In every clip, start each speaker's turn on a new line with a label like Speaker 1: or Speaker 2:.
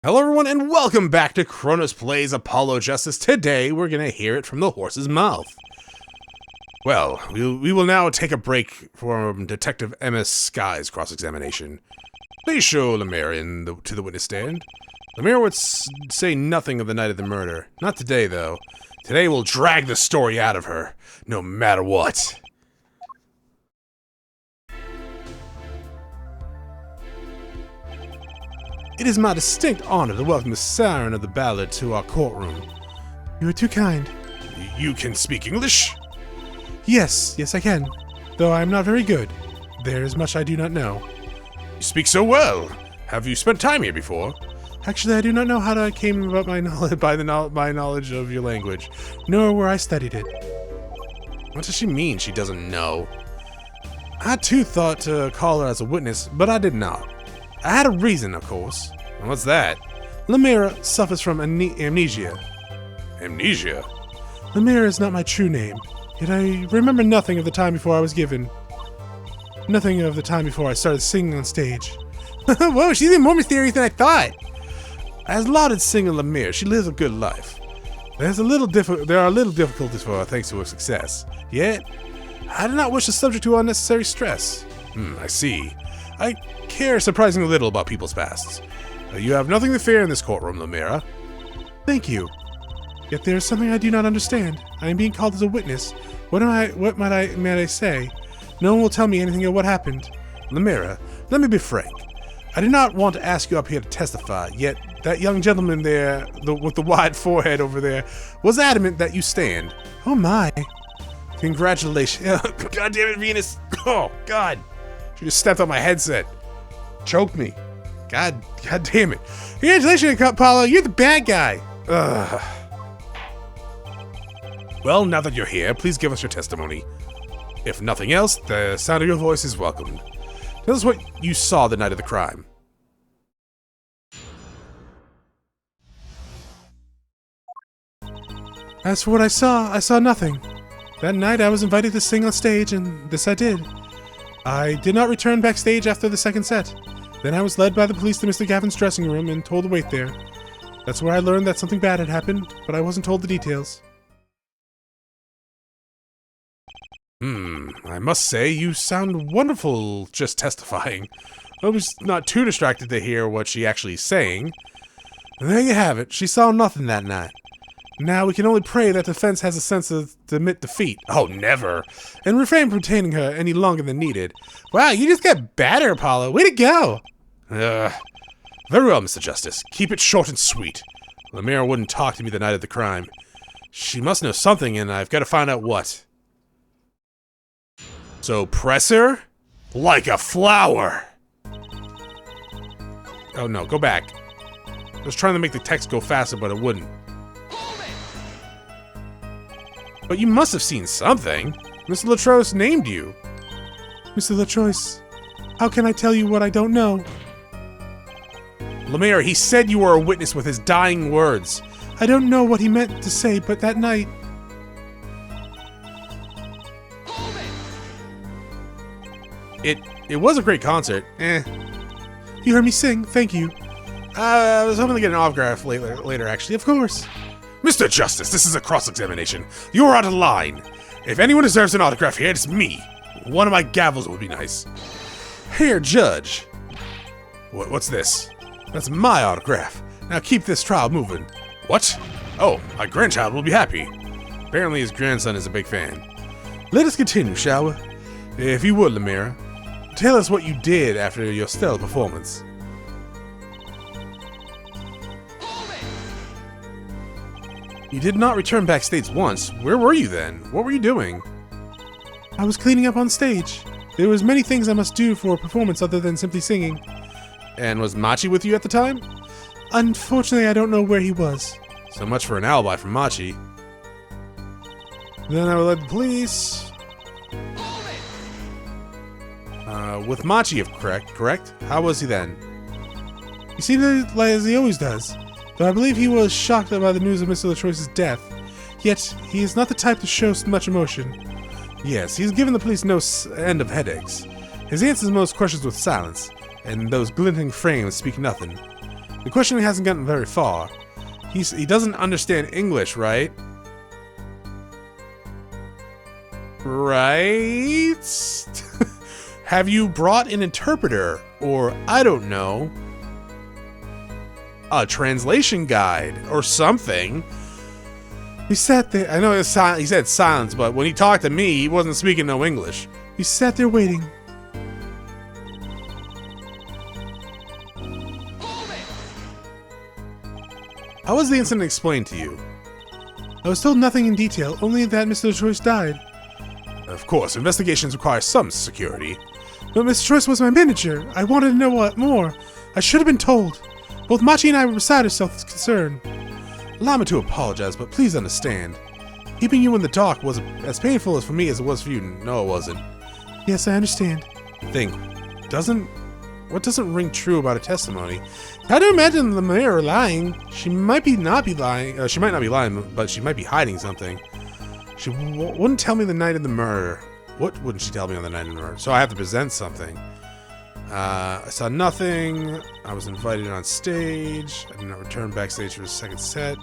Speaker 1: Hello everyone and welcome back to Chronosplays Apollo Justice. Today we're gonna hear it from the horse's mouth. Well, we will now take a break from Detective M.S. Sky's cross-examination. Please show Lemire to the witness stand. Lemire would say nothing of the night of the murder. Not today, though. Today we'll drag the story out of her, no matter what. It is my distinct honor to welcome the siren of the ballad to our courtroom. You are too kind. You can speak English? Yes, I can. Though I am not very good. There is much I do not know. You speak so well. Have you spent time here before? Actually, I do not know how I came about my knowledge of your language, nor where I studied it. What does she mean she doesn't know? I too thought to call her as a witness, but I did not. I had a reason, of course. And what's that? Lemire suffers from amnesia. Amnesia? Lemire is not my true name, yet I remember nothing of the time before I was given. Nothing of the time before I started singing on stage. Whoa, she's even more mysterious than I thought! As lauded singer Lemire, she lives a good life. There are little difficulties for her thanks to her success. Yet, I do not wish to subject to unnecessary stress. I see. I care surprisingly little about people's pasts. You have nothing to fear in this courtroom, Lemire. Thank you. Yet there is something I do not understand. I am being called as a witness. What might I say? No one will tell me anything of what happened. Lemire, let me be frank. I do not want to ask you up here to testify, yet that young gentleman there, with the wide forehead over there, was adamant that you stand. Oh my. Congratulations. God damn it, Venus. Oh, God. She just stepped on my headset. Choked me. God damn it. Congratulations, Apollo. You're the bad guy. Ugh. Well, now that you're here, please give us your testimony. If nothing else, the sound of your voice is welcomed. Tell us what you saw the night of the crime. As for what I saw nothing. That night I was invited to sing on stage, and this I did. I did not return backstage after the second set. Then I was led by the police to Mr. Gavin's dressing room and told to wait there. That's where I learned that something bad had happened, but I wasn't told the details. I must say, you sound wonderful just testifying. I was not too distracted to hear what she actually is saying. And there you have it. She saw nothing that night. Now we can only pray that the defense has a sense to admit defeat. Oh, never. And refrain from detaining her any longer than needed. Wow, you just got better, Apollo. Way to go. Very well, Mr. Justice. Keep it short and sweet. Lemire wouldn't talk to me the night of the crime. She must know something, and I've got to find out what. So press her like a flower. Oh no, go back. I was trying to make the text go faster, but it wouldn't. But you must have seen something. Mr. Latroce named you. Mr. Latroce, how can I tell you what I don't know? Lemire, he said you were a witness with his dying words. I don't know what he meant to say, but that night... It was a great concert. You heard me sing, thank you. I was hoping to get an autograph later actually, of course. Mr. Justice, this is a cross-examination. You're out of line. If anyone deserves an autograph here, it's me. One of my gavels would be nice. Here, Judge. What's this? That's my autograph. Now keep this trial moving. What? Oh, my grandchild will be happy. Apparently his grandson is a big fan. Let us continue, shall we? If you would, Lemire, tell us what you did after your stellar performance. You did not return backstage once. Where were you then? What were you doing? I was cleaning up on stage. There was many things I must do for a performance other than simply singing. And was Machi with you at the time? Unfortunately, I don't know where he was. So much for an alibi from Machi. Then I would let the police... with Machi, if correct? How was he then? He seemed as he always does. Though I believe he was shocked by the news of Mr. Latroce's death, yet he is not the type to show much emotion. Yes, he has given the police no end of headaches. His answers most questions with silence, and those glinting frames speak nothing. The questioning hasn't gotten very far. He doesn't understand English, right? Right? Have you brought an interpreter? Or, I don't know, a translation guide or something? He sat there. I know he said silence, but when he talked to me, he wasn't speaking no English. He sat there waiting. How was the incident explained to you? I was told nothing in detail, only that Mr. Choice died. Of course, investigations require some security. But Mr. Choice was my manager. I wanted to know what more. I should have been told. Both Machi and I were beside ourselves with concern. Allow me to apologize, but please understand. Keeping you in the dark was as painful as for me as it was for you. No, it wasn't. Yes, I understand. What doesn't ring true about her testimony? How do you imagine the mayor lying? She might not be lying, but she might be hiding something. She wouldn't tell me the night of the murder. What wouldn't she tell me on the night of the murder? So I have to present something. I saw nothing. I was invited on stage. I did not return backstage for the second set.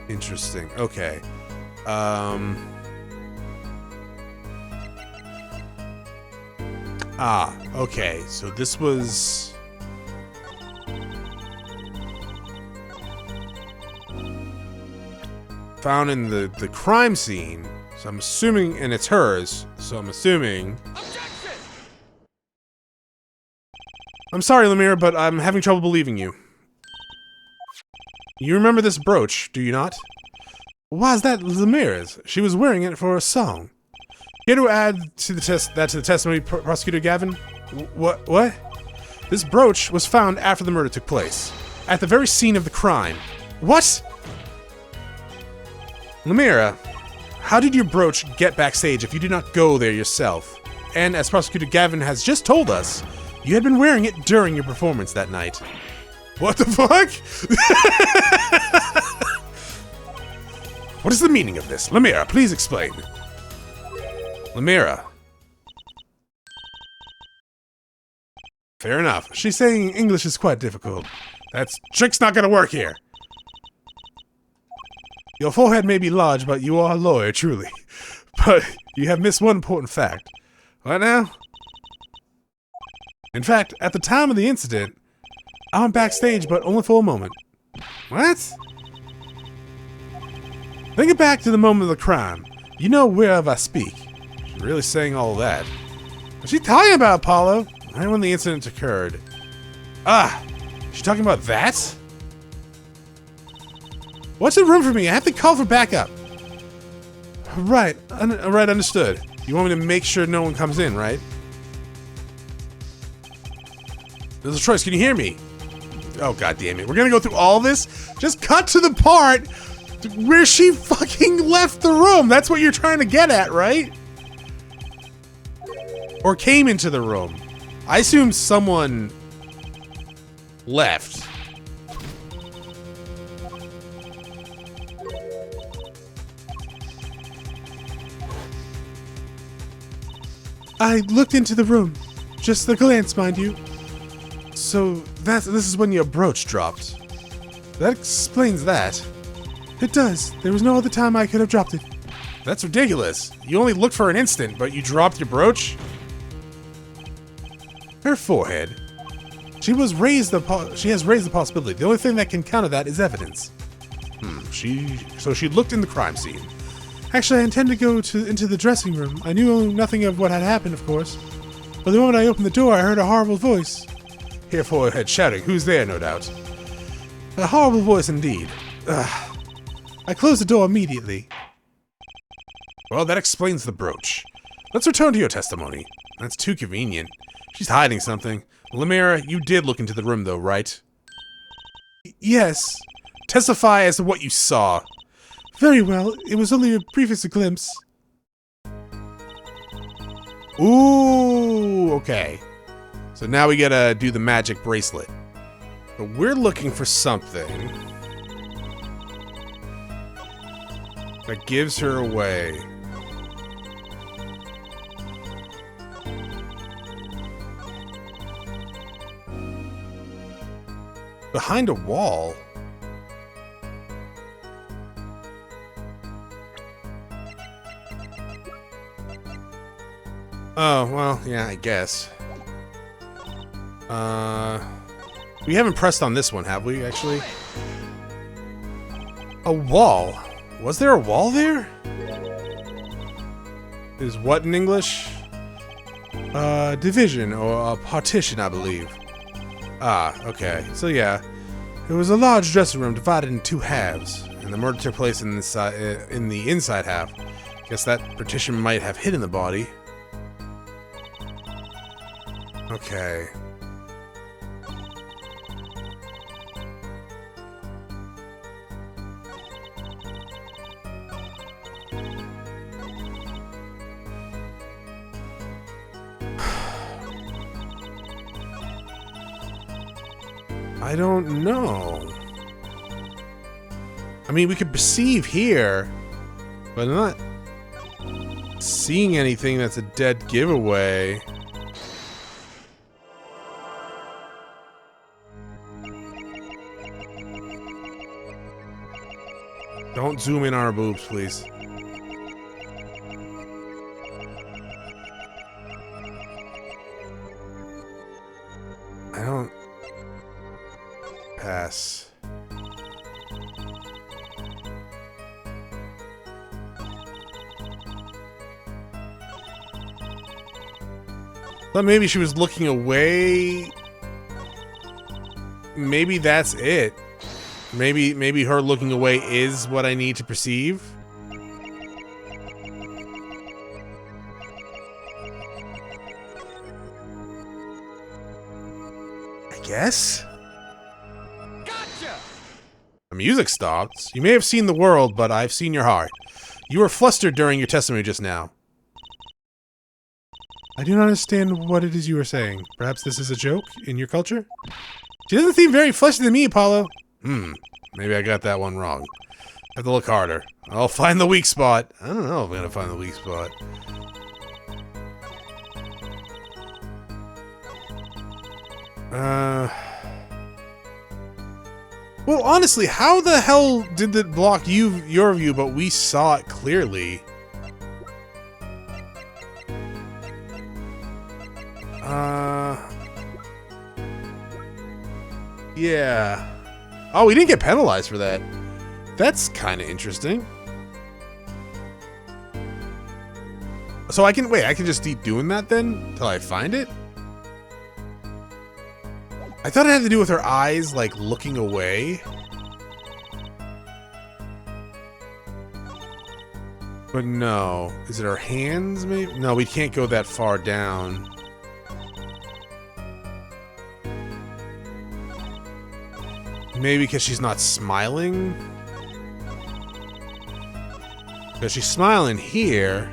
Speaker 1: Interesting. Okay. Okay. So this was... found in the crime scene. So I'm assuming, and it's hers, so I'm assuming... Objection! I'm sorry, Lemire, but I'm having trouble believing you. You remember this brooch, do you not? Why is that Lemire's? She was wearing it for a song. Here to add to the testimony, Prosecutor Gavin? What? This brooch was found after the murder took place, at the very scene of the crime. What? Lemire, how did your brooch get backstage if you did not go there yourself? And as Prosecutor Gavin has just told us, you had been wearing it during your performance that night. What the fuck? What is the meaning of this? Lemire, please explain. Lemire. Fair enough. She's saying English is quite difficult. That trick's not gonna work here. Your forehead may be large, but you are a lawyer, truly. But you have missed one important fact. What now? In fact, at the time of the incident, I went backstage, but only for a moment. What? Think it back to the moment of the crime. You know whereof I speak. She's really saying all that. What's she talking about, Apollo? Right when the incident occurred. She's talking about that? What's the room for me? I have to call for backup. Right, understood. You want me to make sure no one comes in, right? There's a choice, can you hear me? Oh, god damn it. We're gonna go through all this? Just cut to the part where she fucking left the room. That's what you're trying to get at, right? Or came into the room. I assume someone left. I looked into the room. Just a glance, mind you. So this is when your brooch dropped. That explains that. It does. There was no other time I could have dropped it. That's ridiculous. You only looked for an instant, but you dropped your brooch? Her forehead. She has raised the possibility. The only thing that can counter that is evidence. So she looked in the crime scene. Actually, I intended to go into the dressing room. I knew nothing of what had happened, of course. But the moment I opened the door, I heard a horrible voice. Here, forehead shouting, "Who's there?" No doubt. A horrible voice indeed. I closed the door immediately. Well, that explains the brooch. Let's return to your testimony. That's too convenient. She's hiding something. Lemire, you did look into the room, though, right? Yes. Testify as to what you saw. Very well. It was only a briefest glimpse. Ooh, okay. So now we gotta do the magic bracelet. But we're looking for something that gives her away. behind a wall. Oh, well, yeah, I guess. We haven't pressed on this one, have we, actually? A wall? Was there a wall there? Is what in English? Division, or a partition, I believe. Ah, okay. So yeah, it was a large dressing room divided in two halves, and the murder took place in the inside half. Guess that partition might have hidden the body. Okay. I don't know. I mean, we could perceive here, but I'm not seeing anything that's a dead giveaway. Don't zoom in on our boobs, please. I don't... Pass. But maybe she was looking away. Maybe that's it. Maybe her looking away is what I need to perceive. I guess. Gotcha. The music stopped. You may have seen the world, but I've seen your heart. You were flustered during your testimony just now. I do not understand what it is you were saying. Perhaps this is a joke in your culture? She doesn't seem very fleshy to me, Apollo. Maybe I got that one wrong. I have to look harder. I'll find the weak spot. I don't know if I'm gonna find the weak spot. Well, honestly, how the hell did it block your view, but we saw it clearly? Yeah. Oh, we didn't get penalized for that. That's kind of interesting. So I can just keep doing that then until I find it? I thought it had to do with her eyes, like, looking away. But no. Is it her hands, maybe? No, we can't go that far down. Maybe because she's not smiling? Because she's smiling here.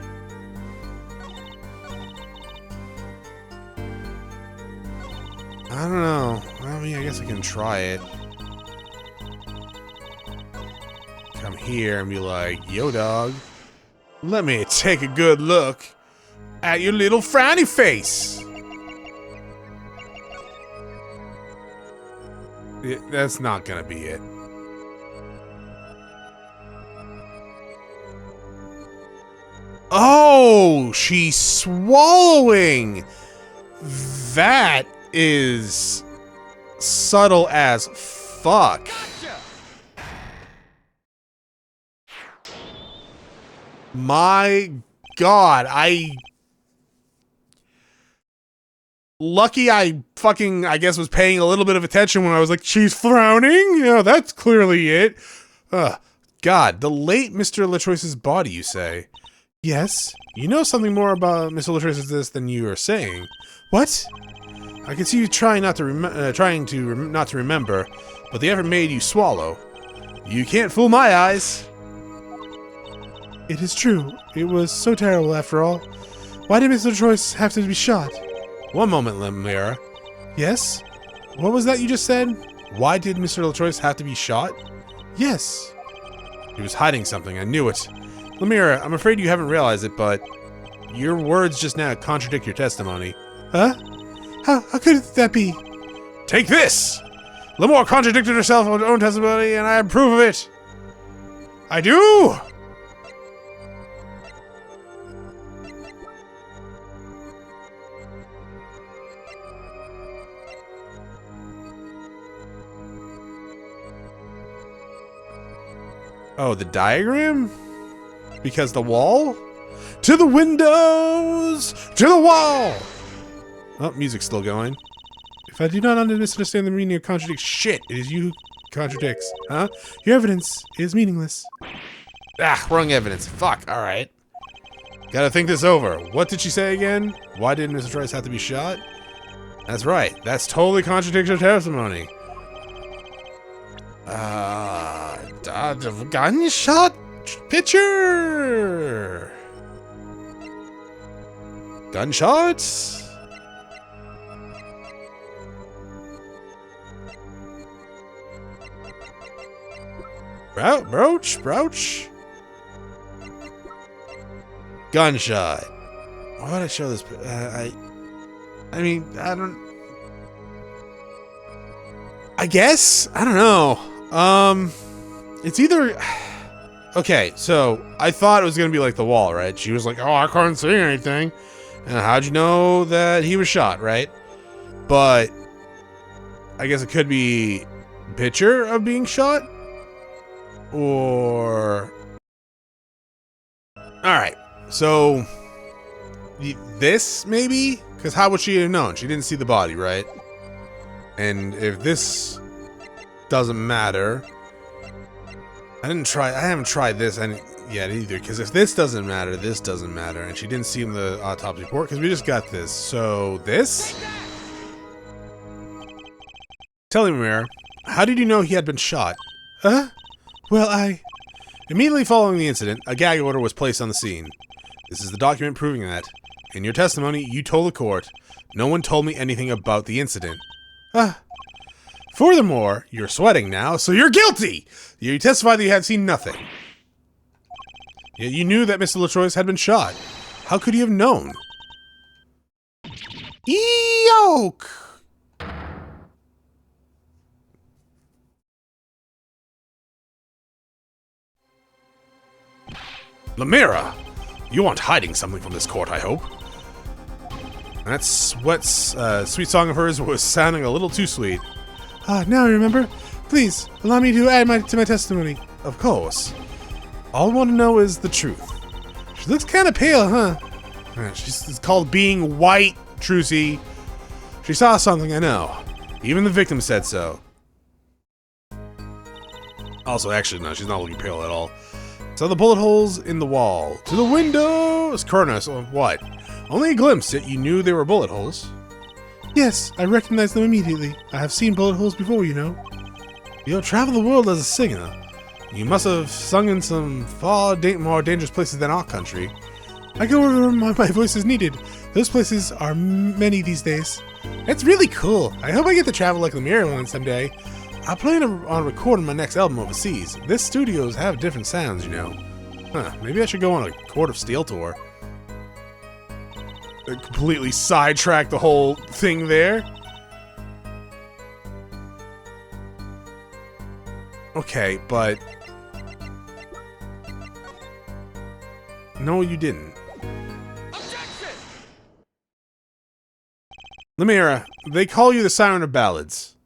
Speaker 1: I don't know. I mean, I guess I can try it. Come here and be like, yo, dog. Let me take a good look at your little frowny face. That's not gonna be it. Oh, she's swallowing. That is subtle as fuck. Gotcha. My God, lucky I guess was paying a little bit of attention when I was like, she's frowning? Yeah, that's clearly it. God, the late Mr. LaTroice's body, you say? Yes. You know something more about Mr. LaTroice's than you are saying. What? I can see you trying not to remember, but the effort made you swallow. You can't fool my eyes. It is true. It was so terrible after all. Why did Mr. LaTroice have to be shot? One moment, Lemira. Yes? What was that you just said? Why did Mr. LaTroice have to be shot? Yes. He was hiding something. I knew it. Lemira, I'm afraid you haven't realized it, but your words just now contradict your testimony. Huh? How could that be? Take this! Lemore contradicted herself on her own testimony, and I approve of it. I do! Oh, the diagram? Because the wall? To the windows! To the wall! Oh, music's still going. If I do not misunderstand the meaning of contradict, shit, it is you who contradicts, huh? Your evidence is meaningless. Ah, wrong evidence. Fuck, alright. Gotta think this over. What did she say again? Why did Mr. Trice have to be shot? That's right. That's totally contradicts her testimony. Gunshot picture! Gunshots? Brooch? Gunshot. Why would I show this? I mean, I guess? I don't know. It's either... Okay, so I thought it was going to be like the wall, right? She was like, oh, I couldn't see anything. And how'd you know that he was shot, right? But I guess it could be a picture of being shot. Or... Alright, so... This, maybe? Because how would she have known? She didn't see the body, right? And if this doesn't matter... I haven't tried this yet either, because if this doesn't matter, this doesn't matter. And she didn't see in the autopsy report, because we just got this. So, this? Tell me, Mayor, how did you know he had been shot? Huh? Well, Immediately following the incident, a gag order was placed on the scene. This is the document proving that. In your testimony, you told the court, no one told me anything about the incident. Furthermore, you're sweating now, so you're guilty! You testified that you had seen nothing. Yet you knew that Mr. LaCroix had been shot. How could you have known? Eek! Lemira! You aren't hiding something from this court, I hope. That's what's sweet song of hers was sounding a little too sweet. Now I remember. Please, allow me to add to my testimony. Of course. All I want to know is the truth. She looks kind of pale, huh? It's called being white, Trucy. She saw something, I know. Even the victim said so. Also, actually, no, she's not looking pale at all. Saw the bullet holes in the wall. To the windows! Chronos, what? Only a glimpse, yet you knew they were bullet holes. Yes, I recognized them immediately. I have seen bullet holes before, you know. You have traveled the world as a singer. You must have sung in some far more dangerous places than our country. I go wherever my voice is needed. Those places are many these days. It's really cool. I hope I get to travel like the Maryland someday. I plan on recording my next album overseas. This studios have different sounds, you know. Maybe I should go on a Court of Steel tour. Completely sidetrack the whole thing there. Okay, but... No, you didn't. Objection! Lemira, they call you the Siren of Ballads.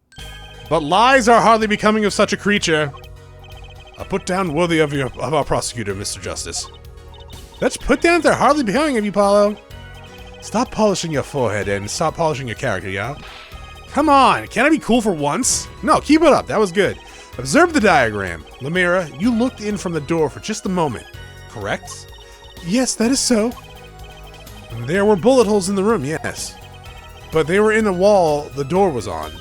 Speaker 1: But lies are hardly becoming of such a creature. A put-down worthy of our prosecutor, Mr. Justice. Such put-downs are hardly becoming of you, Paulo. Stop polishing your forehead and stop polishing your character, yeah? Come on, can I be cool for once? No, keep it up, that was good. Observe the diagram. Lemira, you looked in from the door for just a moment, correct? Yes, that is so. There were bullet holes in the room, yes. But they were in a wall the door was on.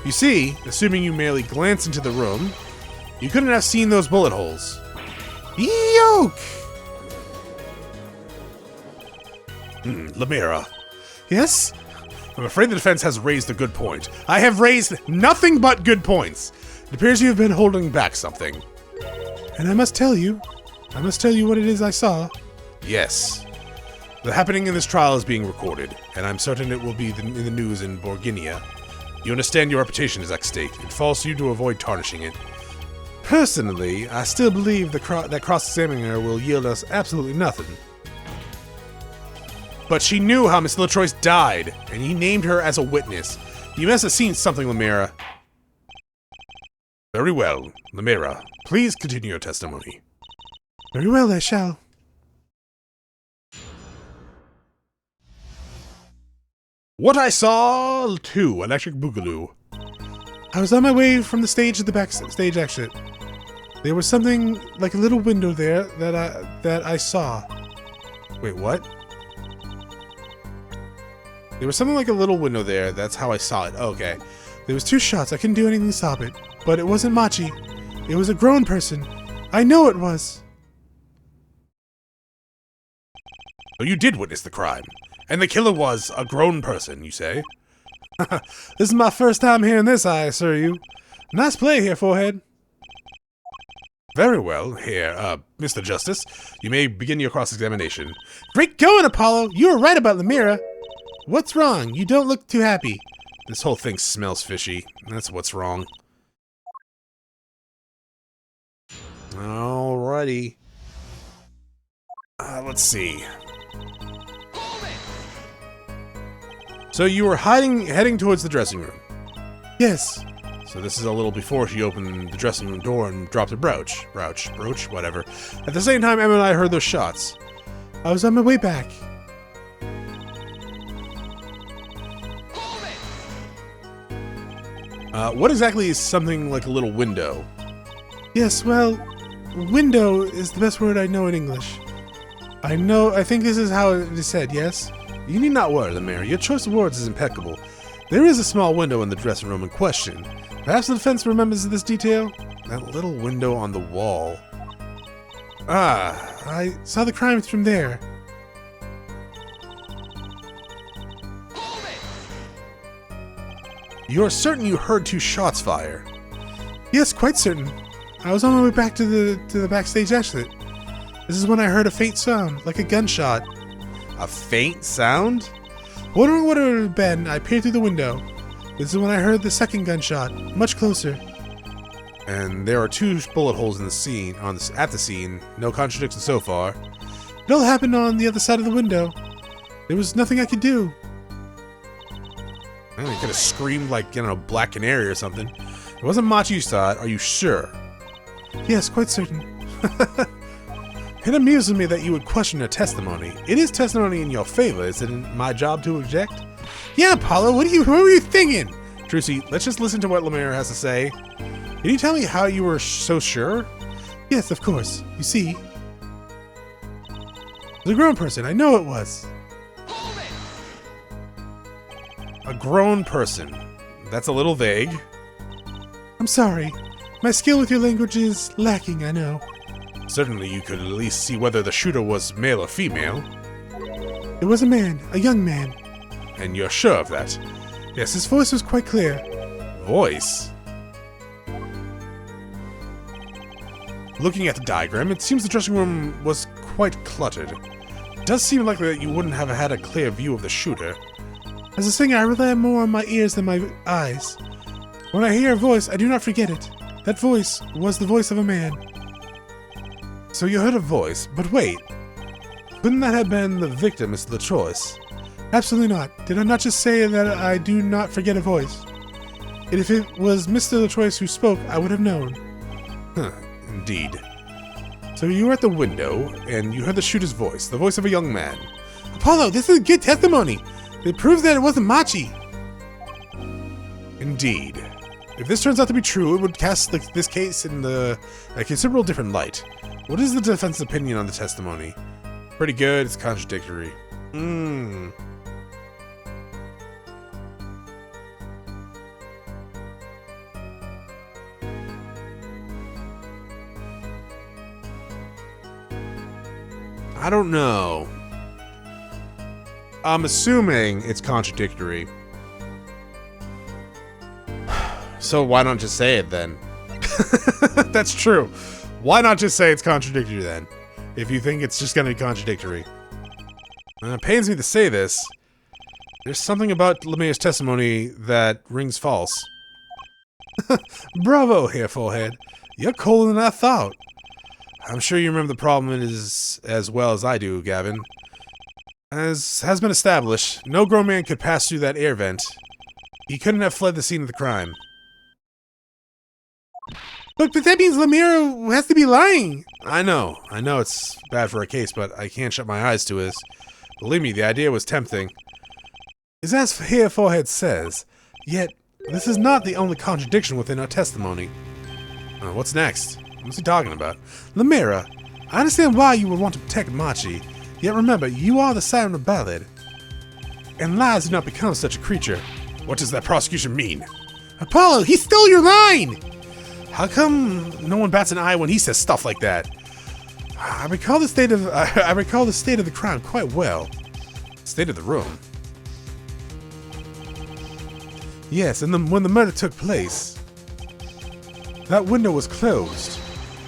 Speaker 1: You see, assuming you merely glanced into the room, you couldn't have seen those bullet holes. Yoke! Lemira. Yes? I'm afraid the defense has raised a good point. I have raised nothing but good points. It appears you have been holding back something. And I must tell you what it is I saw. Yes. The happening in this trial is being recorded, and I'm certain it will be in the news in Borginia. You understand your reputation is at stake. It falls to you to avoid tarnishing it. Personally, I still believe that cross-examining her will yield us absolutely nothing. But she knew how Miss LaTroyce died, and he named her as a witness. You must have seen something, Lemira. Very well, Lemira. Please continue your testimony. Very well, I shall. What I saw, too, Electric Boogaloo. I was on my way from the stage to the backstage exit. There was something like a little window there that I saw. Wait, what? There was something like a little window there. That's how I saw it. Oh, okay. There was 2 shots. I couldn't do anything to stop it. But it wasn't Machi. It was a grown person. I know it was. So you did witness the crime. And the killer was a grown person, you say? This is my first time hearing this, I assure you. Nice play here, Forehead. Very well. Here, Mr. Justice, you may begin your cross-examination. Great going, Apollo! You were right about Lemira. What's wrong? You don't look too happy. This whole thing smells fishy. That's what's wrong. Alrighty. Let's see. So you were heading towards the dressing room? Yes. So this is a little before she opened the dressing room door and dropped a brooch, whatever. At the same time, Emma and I heard those shots. I was on my way back. What exactly is something like a little window? Yes, well, window is the best word I know in English. I think this is how it is said, yes? You need not worry, Lemire. Your choice of words is impeccable. There is a small window in the dressing room in question. Perhaps the defense remembers this detail? That little window on the wall. Ah, I saw the crime from there. You're certain you heard 2 shots fire? Yes, quite certain. I was on my way back to the backstage exit. This is when I heard a faint sound, like a gunshot. A faint sound? Wondering what it would have been, I peered through the window. This is when I heard the second gunshot, much closer. And there are 2 bullet holes in the scene, at the scene. No contradiction so far. It all happened on the other side of the window. There was nothing I could do. You could have screamed like, Black Canary or something. It wasn't Machi you saw it, are you sure? Yes, quite certain. It amuses me that you would question her testimony. It is testimony in your favor, isn't it my job to object? Yeah, Apollo, what were you thinking? Trucy, let's just listen to what Lemire has to say. Can you tell me how you were so sure? Yes, of course. You see, the grown person, I know it was. A grown person. That's a little vague. I'm sorry. My skill with your language is lacking, I know. Certainly you could at least see whether the shooter was male or female. It was a man, a young man. And you're sure of that? Yes, his voice was quite clear. Voice? Looking at the diagram, it seems the dressing room was quite cluttered. It does seem likely that you wouldn't have had a clear view of the shooter. As a singer, I rely more on my ears than my eyes. When I hear a voice, I do not forget it. That voice was the voice of a man. So you heard a voice, but wait. Couldn't that have been the victim, Miss LaTroyce? Absolutely not. Did I not just say that I do not forget a voice? And if it was Mr. LaTroyce who spoke, I would have known. Huh, indeed. So you were at the window, and you heard the shooter's voice, the voice of a young man. Apollo, this is good testimony! It proves that it wasn't Machi! Indeed. If this turns out to be true, it would cast this case in a considerable different light. What is the defense's opinion on the testimony? Pretty good, it's contradictory. I don't know. I'm assuming it's contradictory. So why not just say it then? That's true. Why not just say it's contradictory then? If you think it's just gonna be contradictory. It pains me to say this. There's something about Lemire's testimony that rings false. Bravo, Hair Forehead. You're colder than I thought. I'm sure you remember the problem is as well as I do, Gavin. As has been established, no grown man could pass through that air vent. He couldn't have fled the scene of the crime. Look, but that means Lemire has to be lying. I know it's bad for our case, but I can't shut my eyes to it. Believe me, the idea was tempting. It's as Hair Forehead says, yet this is not the only contradiction within our testimony. What's next? What's he talking about? Lemire, I understand why you would want to protect Machi, yet remember, you are the Siren of Ballad. And lies do not become such a creature. What does that prosecution mean? Apollo, he stole your line! How come no one bats an eye when he says stuff like that? I recall the state of the crime quite well. State of the room. Yes, and when the murder took place, that window was closed.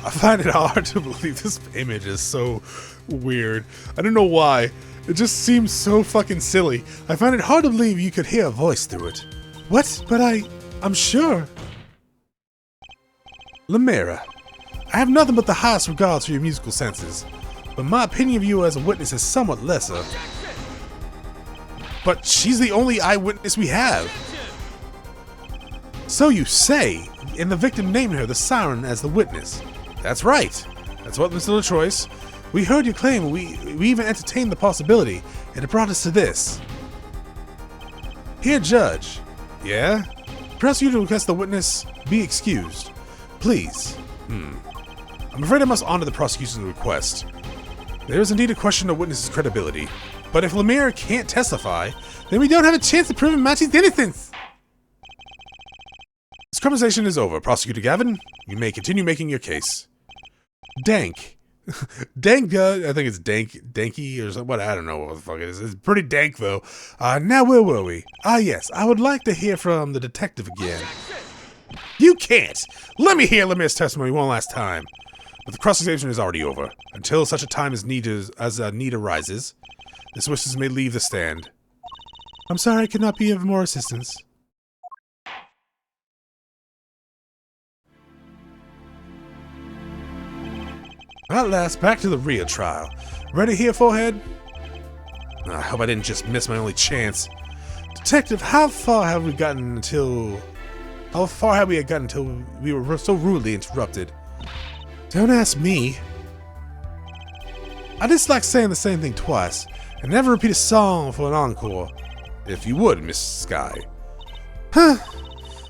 Speaker 1: I find it hard to believe this image is so weird. I don't know why. It just seems so fucking silly. I find it hard to believe you could hear a voice through it. What? But I'm sure. Lemire, I have nothing but the highest regards for your musical senses, but my opinion of you as a witness is somewhat lesser. But she's the only eyewitness we have. So you say, and the victim named her, the Siren, as the witness. That's right. That's what, Mr. LaCroix. We heard your claim, we even entertained the possibility, and it brought us to this. Here, Judge. Yeah? Prosecutor requests the witness be excused. Please. I'm afraid I must honor the prosecution's request. There is indeed a question of witness's credibility, but if Lemire can't testify, then we don't have a chance to prove Machi's innocence! This conversation is over, Prosecutor Gavin. You may continue making your case. Dank. Dank, I think it's Danky or something. What, I don't know what the fuck it is. It's pretty dank, though. Now where were we? Yes, I would like to hear from the detective again. You can't! Let me hear Lemire's testimony one last time. But the cross-examination is already over. Until such a time as need arises, this witness may leave the stand. I'm sorry I could not be of more assistance. At last, back to the real trial. Ready here, Forehead? I hope I didn't just miss my only chance. Detective, how far have we gotten until we were so rudely interrupted? Don't ask me. I dislike saying the same thing twice, and never repeat a song for an encore. If you would, Miss Sky. Huh.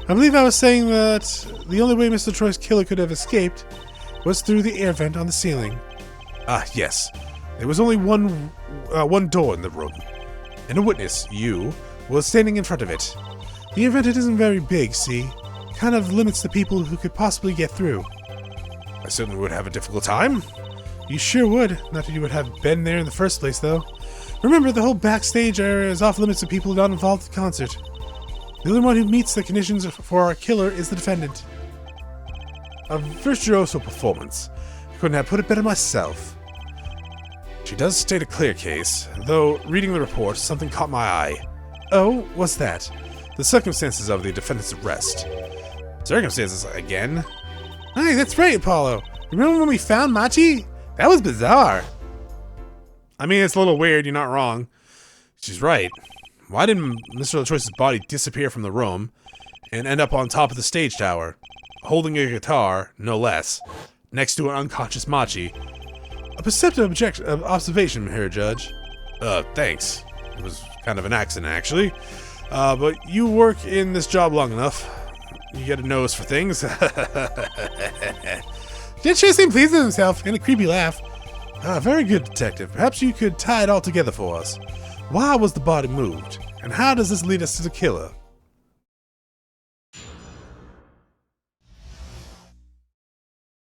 Speaker 1: I believe I was saying that the only way Mr. Troy's killer could have escaped was through the air vent on the ceiling. Yes. There was only one door in the room, and a witness, you, was standing in front of it. The air vent isn't very big, see? Kind of limits the people who could possibly get through. I certainly would have a difficult time. You sure would. Not that you would have been there in the first place, though. Remember, the whole backstage area is off limits to people not involved in the concert. The only one who meets the conditions for our killer is the defendant. A virtuoso performance. I couldn't have put it better myself. She does state a clear case, though reading the report, something caught my eye. Oh, what's that? The circumstances of the defendant's arrest. Circumstances again? Hey, that's right, Apollo. Remember when we found Machi? That was bizarre. I mean, it's a little weird, you're not wrong. She's right. Why didn't Mr. LaCroix's body disappear from the room and end up on top of the stage tower, holding a guitar, no less, next to an unconscious Machi? A perceptive observation here, Judge. Thanks. It was kind of an accident, actually. But you work in this job long enough. You get a nose for things. Judge sure seemed pleased with himself, and a creepy laugh. Very good, Detective. Perhaps you could tie it all together for us. Why was the body moved? And how does this lead us to the killer?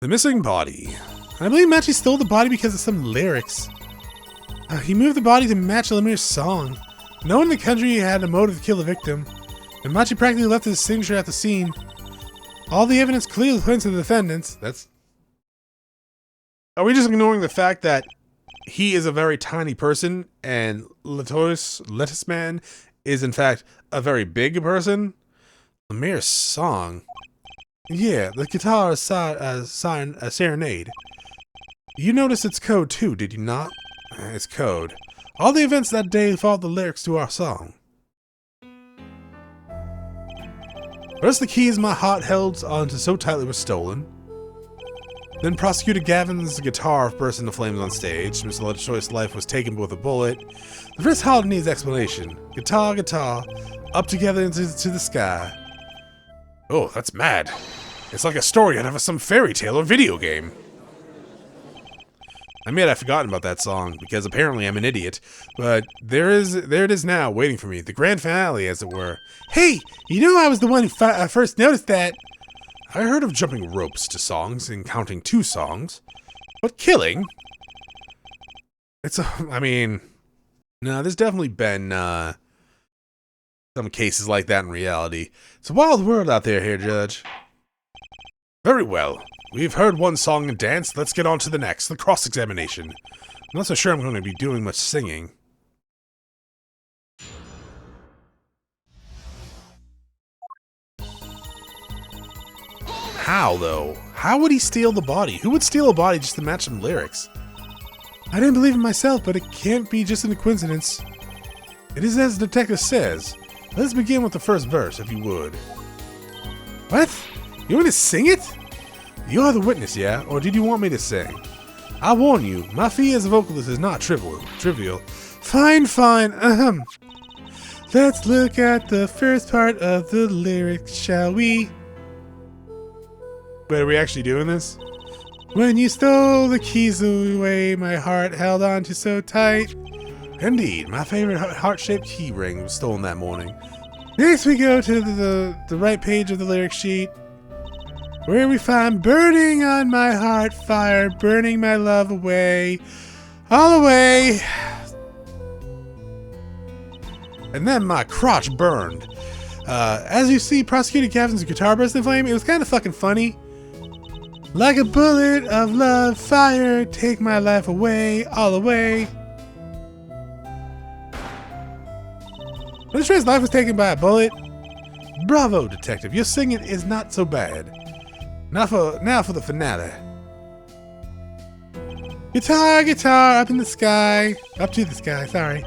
Speaker 1: The missing body. I believe Machi stole the body because of some lyrics. He moved the body to match Lemire's song. No one in the country had a motive to kill the victim, and Machi practically left his signature at the scene. All the evidence clearly points to the defendants. Are we just ignoring the fact that he is a very tiny person and Lettuce Man is in fact a very big person. Lemire's song. Yeah, the guitar is a serenade. You noticed its code too, did you not? It's code. All the events that day followed the lyrics to our song. First, the keys my heart held onto so tightly were stolen. Then Prosecutor Gavin's guitar burst into flames on stage. Mr. Lovejoy's life was taken with a bullet. The rest hardly needs explanation. Guitar, guitar, up together into the sky. Oh, that's mad. It's like a story out of some fairy tale or video game. I mean, I've forgotten about that song, because apparently I'm an idiot. But there it is now, waiting for me. The grand finale, as it were. Hey, you know I was the one who first noticed that. I heard of jumping ropes to songs and counting 2 songs. But killing? I mean... No, there's definitely been, some cases like that in reality. It's a wild world out there here, Judge. Very well. We've heard one song and dance. Let's get on to the next, the cross-examination. I'm not so sure I'm going to be doing much singing. How, though? How would he steal the body? Who would steal a body just to match some lyrics? I didn't believe it myself, but it can't be just a coincidence. It is as the detective says. Let's begin with the first verse, if you would. What? You want me to sing it? You're the witness, yeah? Or did you want me to sing? I warn you, my fee as a vocalist is not trivial. Fine, fine, Let's look at the first part of the lyrics, shall we? Wait, are we actually doing this? When you stole the keys away, my heart held on to so tight. Indeed, my favorite heart-shaped key ring was stolen that morning. Next we go to the right page of the lyric sheet, where we find burning on my heart fire, burning my love away, all away. And then my crotch burned. As you see, Prosecutor Gavin's guitar burst in flame. It was kind of fucking funny. Like a bullet of love fire, take my life away, all away. This man's life was taken by a bullet. Bravo, detective. Your singing is not so bad. Now for the finale. Guitar, guitar, up in the sky. Up to the sky, sorry.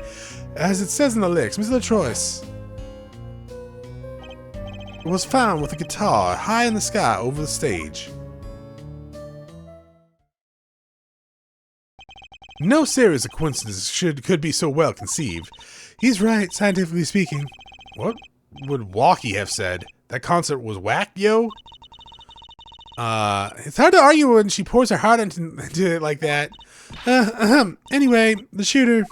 Speaker 1: As it says in the lyrics, Mr. LaTroyce was found with a guitar high in the sky over the stage. No series of coincidences could be so well conceived. He's right, scientifically speaking. What would Walkie have said? That concert was whack, yo? It's hard to argue when she pours her heart into it like that. Anyway, the shooter.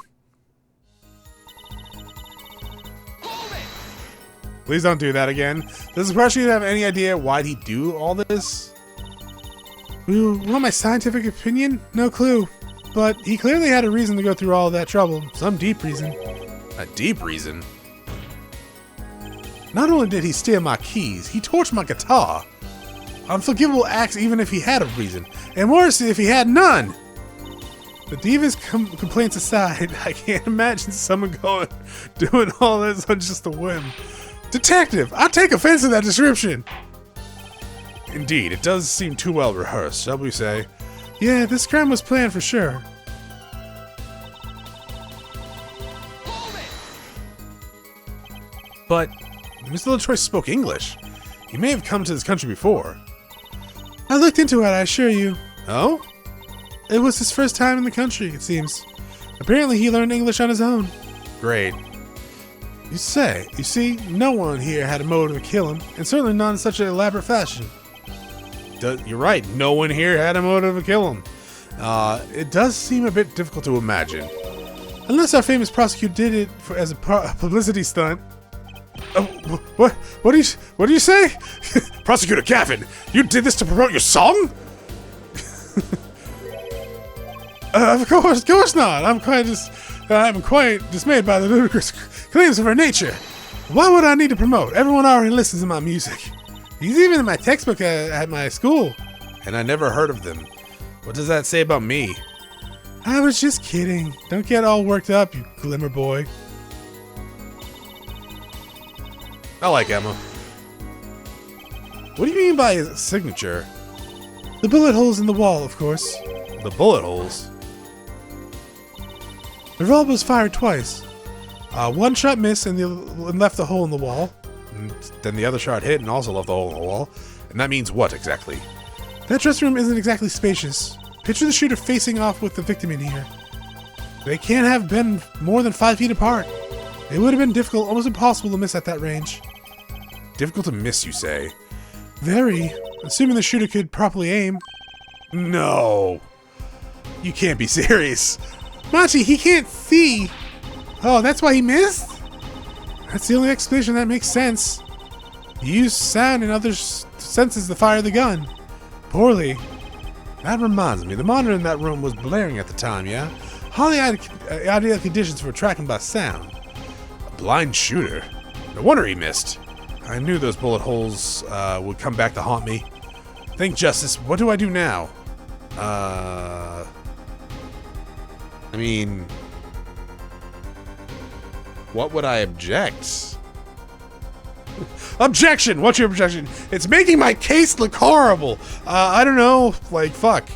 Speaker 1: Please don't do that again. Does the prosecutor have any idea why'd he do all this? You want my scientific opinion? No clue. But he clearly had a reason to go through all that trouble. Some deep reason. A deep reason? Not only did he steal my keys, he torched my guitar. Unforgivable acts even if he had a reason. And worse if he had none. The Diva's complaints aside, I can't imagine someone doing all this on just a whim. Detective, I take offense to that description. Indeed, it does seem too well rehearsed, shall we say. Yeah, this crime was planned for sure. But Mr. LaTroyce spoke English. He may have come to this country before. I looked into it, I assure you. Oh? It was his first time in the country, it seems. Apparently he learned English on his own. Great. You see, no one here had a motive to kill him, and certainly not in such an elaborate fashion. You're right, no one here had a motive to kill him. It does seem a bit difficult to imagine. Unless our famous prosecutor did it as a publicity stunt. What do you say? Prosecutor Gavin, you did this to promote your song? Of course not. I'm quite dismayed by the ludicrous claims of her nature. Why would I need to promote? Everyone already listens to my music. He's even in my textbook at my school. And I never heard of them. What does that say about me? I was just kidding. Don't get all worked up, you glimmer boy. I like Emma. What do you mean by his signature? The bullet holes in the wall, of course. The bullet holes? The revolver was fired twice. One shot missed and left a hole in the wall. And then the other shot hit and also left a hole in the wall. And that means what exactly? That dressing room isn't exactly spacious. Picture the shooter facing off with the victim in here. They can't have been more than 5 feet apart. It would have been difficult, almost impossible to miss at that range. Difficult to miss, you say? Very. Assuming the shooter could properly aim. No. You can't be serious. Machi, he can't see. Oh, that's why he missed? That's the only explanation that makes sense. He used sound and other senses to fire the gun. Poorly. That reminds me, the monitor in that room was blaring at the time, yeah? Highly ideal conditions for tracking by sound. A blind shooter? No wonder he missed. I knew those bullet holes would come back to haunt me. Think, Justice, what do I do now? I mean... What would I object? Objection! What's your objection? It's making my case look horrible! I don't know, like, fuck.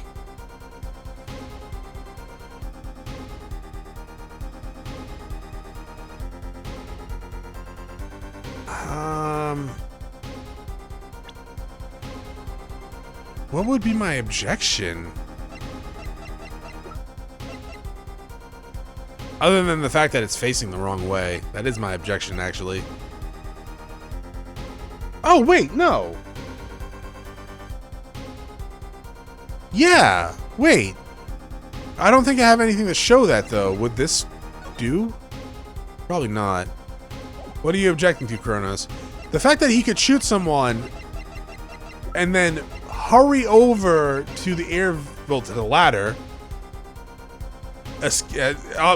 Speaker 1: What would be my objection? Other than the fact that it's facing the wrong way. That is my objection, actually. Oh, wait, no. Yeah, wait. I don't think I have anything to show that, though. Would this do? Probably not. What are you objecting to, Chronos? The fact that he could shoot someone and then hurry over to the to the ladder,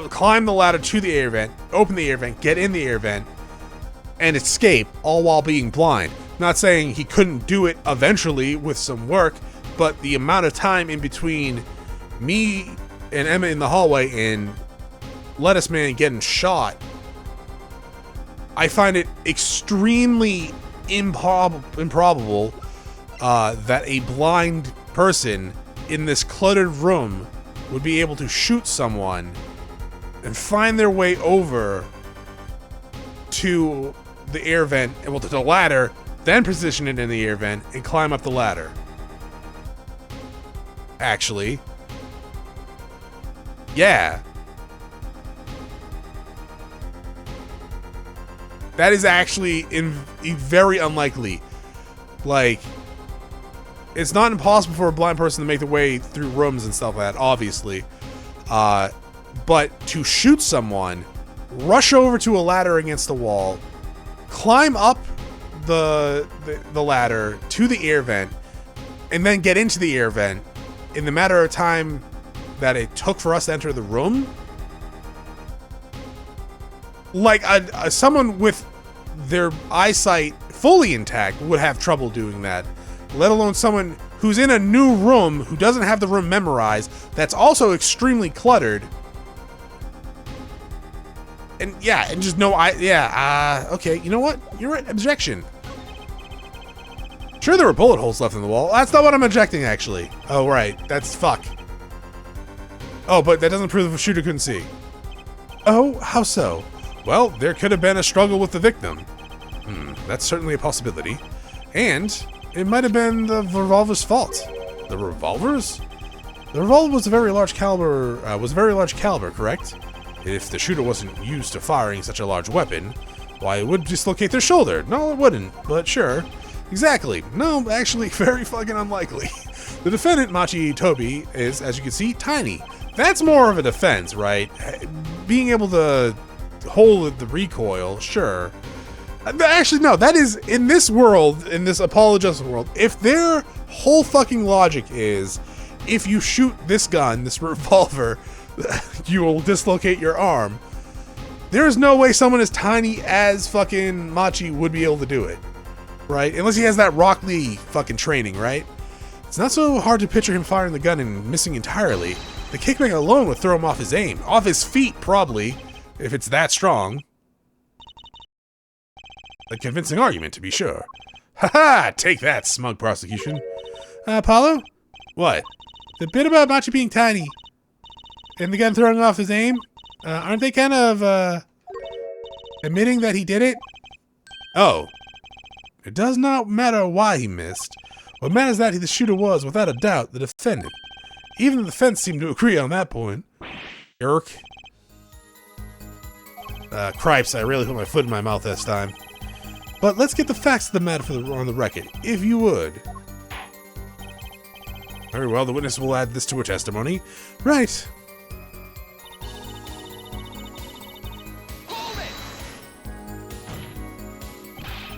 Speaker 1: climb the ladder to the air vent, open the air vent, get in the air vent, and escape, all while being blind. Not saying he couldn't do it eventually with some work, but the amount of time in between me and Emma in the hallway and Lettuce Man getting shot, I find it extremely improbable that a blind person in this cluttered room would be able to shoot someone and find their way over to the air vent, well, to the ladder, then position it in the air vent and climb up the ladder. Actually. Yeah. That is actually very unlikely. Like, it's not impossible for a blind person to make their way through rooms and stuff like that, obviously. But to shoot someone, rush over to a ladder against the wall, climb up the ladder to the air vent, and then get into the air vent in the matter of time that it took for us to enter the room? Like, someone with their eyesight fully intact would have trouble doing that. Let alone someone who's in a new room, who doesn't have the room memorized, that's also extremely cluttered. And yeah, and just no okay, you know what? You're right, objection. Sure, there were bullet holes left in the wall. That's not what I'm objecting, actually. Oh, right, that's fuck. Oh, but that doesn't prove the shooter couldn't see. Oh, how so? Well, there could have been a struggle with the victim. That's certainly a possibility. And it might have been the revolver's fault. The revolver's? The revolver was a very large caliber, correct? If the shooter wasn't used to firing such a large weapon, why, it would dislocate their shoulder. No, it wouldn't, but sure. Exactly. No, actually, very fucking unlikely. The defendant, Machi Toby, is, as you can see, tiny. That's more of a defense, right? Being able to hold the recoil, sure. Actually, no, that is, in this world, in this apologist world, if their whole fucking logic is, if you shoot this gun, this revolver, you will dislocate your arm, there is no way someone as tiny as fucking Machi would be able to do it, right? Unless he has that Rock Lee fucking training, right? It's not so hard to picture him firing the gun and missing entirely. The kickback alone would throw him off his aim. Off his feet, probably, if it's that strong. A convincing argument, to be sure. Ha-ha! Take that, smug prosecution. Apollo? What? The bit about Machi being tiny and the gun throwing off his aim, aren't they kind of, admitting that he did it? Oh. It does not matter why he missed. What matters is that the shooter was, without a doubt, the defendant. Even the defense seemed to agree on that point. Irk. Cripes, I really put my foot in my mouth this time. But let's get the facts of the matter on the record, if you would. Very well, the witness will add this to her testimony. Right.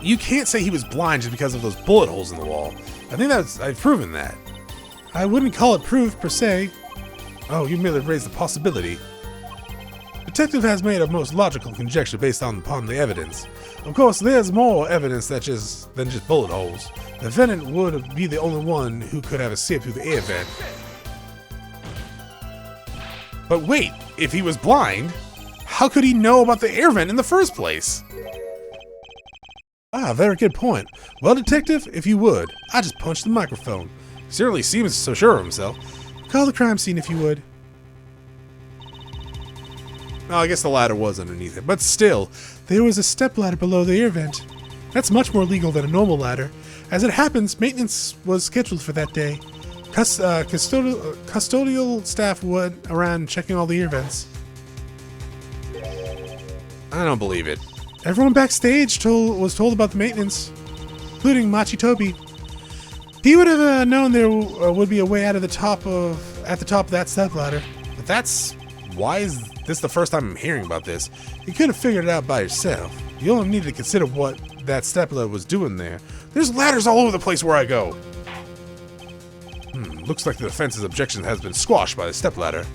Speaker 1: You can't say he was blind just because of those bullet holes in the wall. I think I've proven that. I wouldn't call it proof, per se. Oh, you merely raised the possibility. The detective has made a most logical conjecture based upon the evidence. Of course, there's more evidence than just bullet holes. The defendant would be the only one who could have escaped through the air vent. But wait, if he was blind, how could he know about the air vent in the first place? Ah, very good point. Well, detective, if you would, I just punched the microphone. He certainly seems so sure of himself. Call the crime scene if you would. Oh, I guess the ladder was underneath it, but still, there was a stepladder below the air vent. That's much more legal than a normal ladder. As it happens, maintenance was scheduled for that day. Custodial staff went around checking all the air vents. I don't believe it. Everyone backstage was told about the maintenance, including Machi Toby. He would have known there would be a way out of at the top of that stepladder. But why is this the first time I'm hearing about this? You could have figured it out by yourself. You only need to consider what that stepladder was doing there. There's ladders all over the place where I go. Looks like the defense's objection has been squashed by the stepladder.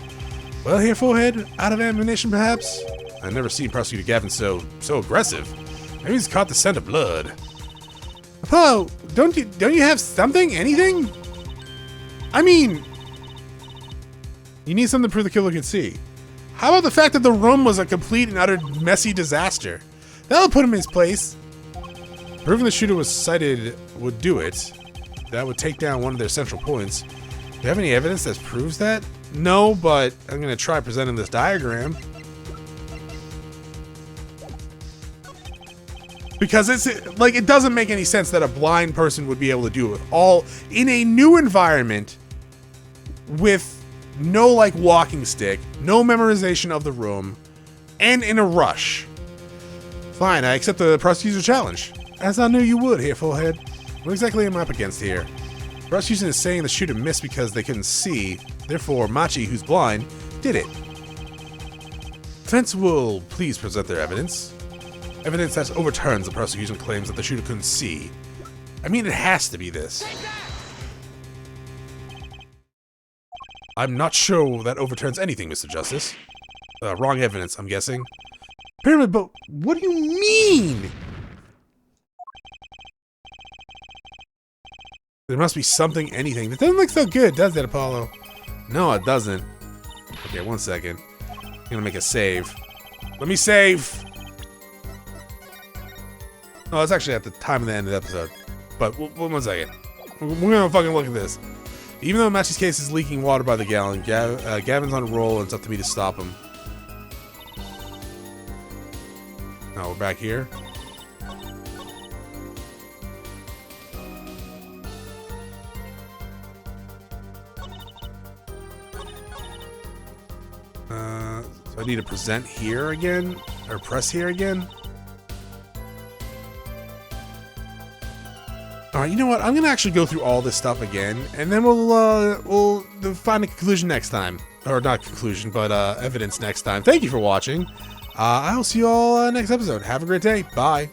Speaker 1: Well, here, forehead, out of ammunition, perhaps? I've never seen Prosecutor Gavin so aggressive. Maybe he's caught the scent of blood. Apollo, don't you have something? Anything? I mean, you need something to prove the killer could see. How about the fact that the room was a complete and utter messy disaster? That'll put him in his place. Proving the shooter was sighted would do it. That would take down one of their central points. Do you have any evidence that proves that? No, but I'm gonna try presenting this diagram. Because it's like, it doesn't make any sense that a blind person would be able to do it all in a new environment with no like walking stick, no memorization of the room, and in a rush. Fine, I accept the prosecutor's challenge. As I knew you would here, forehead. What exactly am I up against here? The prosecution is saying the shooter missed because they couldn't see. Therefore, Machi, who's blind, did it. Defense will please present their evidence. Evidence that overturns the prosecution claims that the shooter couldn't see. I mean, it has to be this. I'm not sure that overturns anything, Mr. Justice. Wrong evidence, I'm guessing. Pyramid, but what do you mean? There must be something, anything. It doesn't look so good, does it, Apollo? No, it doesn't. Okay, 1 second. I'm gonna make a save. Let me save! Oh, it's actually at the time of the end of the episode. But 1 second. We're gonna fucking look at this. Even though Machi's case is leaking water by the gallon, Gavin's on a roll and it's up to me to stop him. Now we're back here. So I need to present here again? Or press here again? Alright, you know what? I'm gonna actually go through all this stuff again, and then we'll find a conclusion next time. Or not conclusion, but evidence next time. Thank you for watching. I'll see you all next episode. Have a great day. Bye.